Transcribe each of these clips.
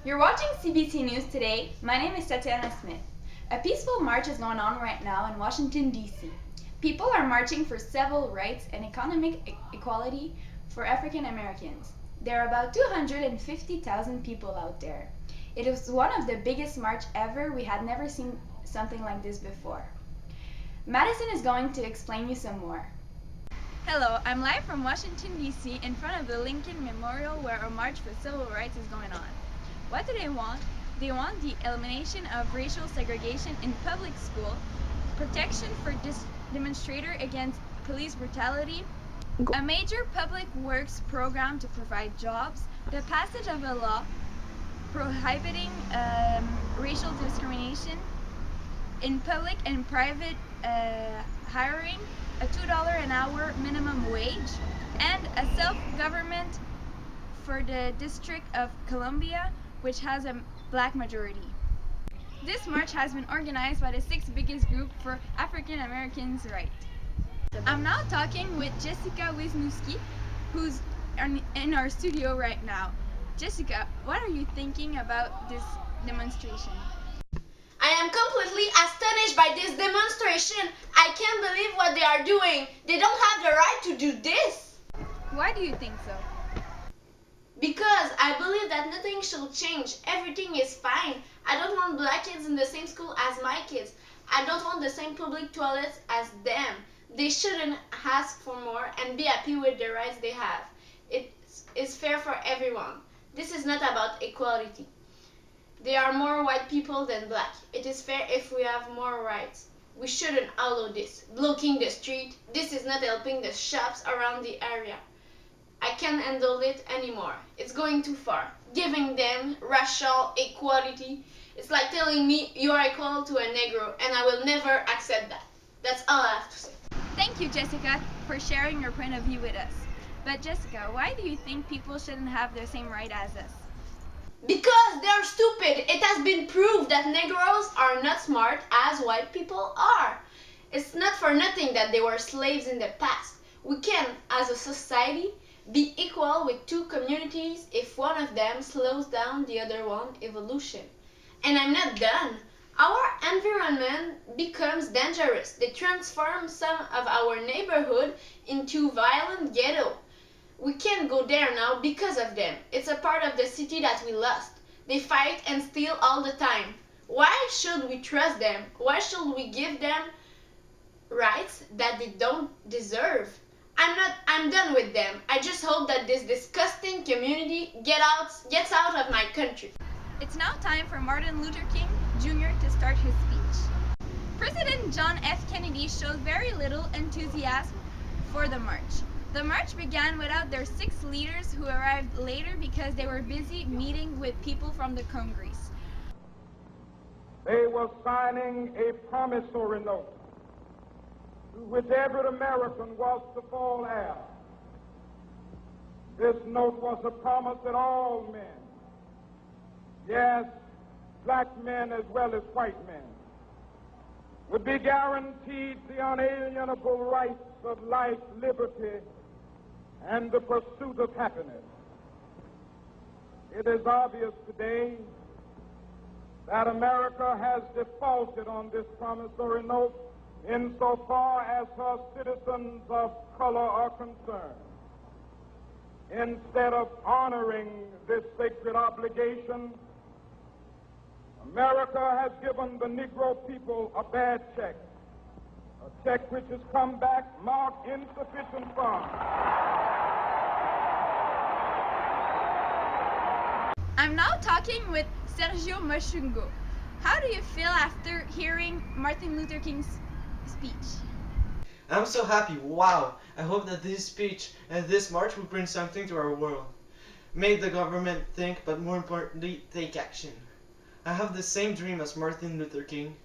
You're watching CBC News today. My name is Tatiana Smith. A peaceful march is going on right now in Washington, D.C. People are marching for civil rights and economic equality for African Americans. There are about 250,000 people out there. It is one of the biggest march ever. We had never seen something like this before. Madison is going to explain you some more. Hello, I'm live from Washington, D.C. in front of the Lincoln Memorial where a march for civil rights is going on. What do they want? They want the elimination of racial segregation in public school, protection for demonstrators against police brutality, a major public works program to provide jobs, the passage of a law prohibiting racial discrimination in public and private hiring, a $2 an hour minimum wage, and a self-government for the District of Columbia, which has a black majority. This march has been organized by the 6th biggest group for African Americans' rights. I'm now talking with Jessica Wisniewski, who's in our studio right now. Jessica, what are you thinking about this demonstration? I am completely astonished by this demonstration. I can't believe what they are doing. They don't have the right to do this. Why do you think so? Because I believe that nothing should change. Everything is fine. I don't want black kids in the same school as my kids. I don't want the same public toilets as them. They shouldn't ask for more and be happy with the rights they have. It is fair for everyone. This is not about equality. There are more white people than black. It is fair if we have more rights. We shouldn't allow this. Blocking the street. This is not helping the shops around the area. I can't handle it anymore. It's going too far. Giving them racial equality. It's like telling me you are equal to a Negro, and I will never accept that. That's all I have to say. Thank you, Jessica, for sharing your point of view with us. But Jessica, why do you think people shouldn't have the same right as us? Because they're stupid. It has been proved that Negroes are not smart as white people are. It's not for nothing that they were slaves in the past. We can, as a society, be equal with two communities if one of them slows down the other one's evolution. And I'm not done. Our environment becomes dangerous. They transform some of our neighborhood into violent ghetto. We can't go there now because of them. It's a part of the city that we lost. They fight and steal all the time. Why should we trust them? Why should we give them rights that they don't deserve? I'm done with them. I just hope that this disgusting community gets out of my country. It's now time for Martin Luther King Jr. to start his speech. President John F. Kennedy showed very little enthusiasm for the march. The march began without their 6 leaders who arrived later because they were busy meeting with people from the Congress. They were signing a promissory note to which every American was to fall heir. This note was a promise that all men, yes, black men as well as white men, would be guaranteed the unalienable rights of life, liberty, and the pursuit of happiness. It is obvious today that America has defaulted on this promissory note insofar as her citizens of color are concerned. Instead of honoring this sacred obligation, America has given the Negro people a bad check, a check which has come back marked insufficient funds. I'm now talking with Sergio Moshungo. How do you feel after hearing Martin Luther King's speech? I'm so happy. Wow. I hope that this speech and this march will bring something to our world. Make the government think, but more importantly, take action. I have the same dream as Martin Luther King.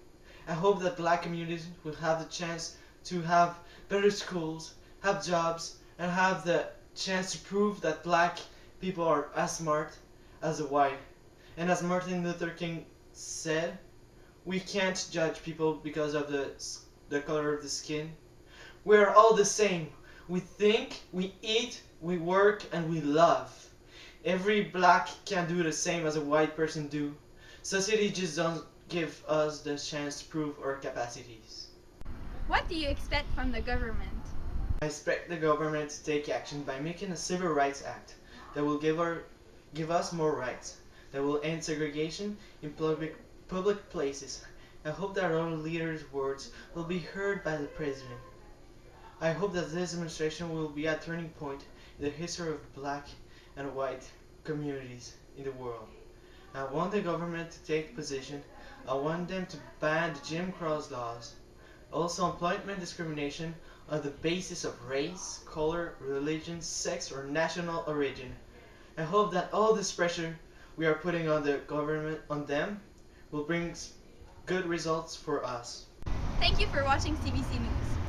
I hope that black communities will have the chance to have better schools, have jobs, and have the chance to prove that black people are as smart as the white. And as Martin Luther King said, we can't judge people because of the color of the skin. We are all the same. We think, we eat, we work, and we love. Every black can do the same as a white person do. Society just don't give us the chance to prove our capacities. What do you expect from the government? I expect the government to take action by making a Civil Rights Act that will give us more rights, that will end segregation in public places. I hope that our leaders' words will be heard by the President. I hope that this administration will be a turning point in the history of black and white communities in the world. I want the government to take position. I want them to ban the Jim Crow laws. Also, employment discrimination on the basis of race, color, religion, sex, or national origin. I hope that all this pressure we are putting on the government, on them, will bring good results for us. Thank you for watching CBC News.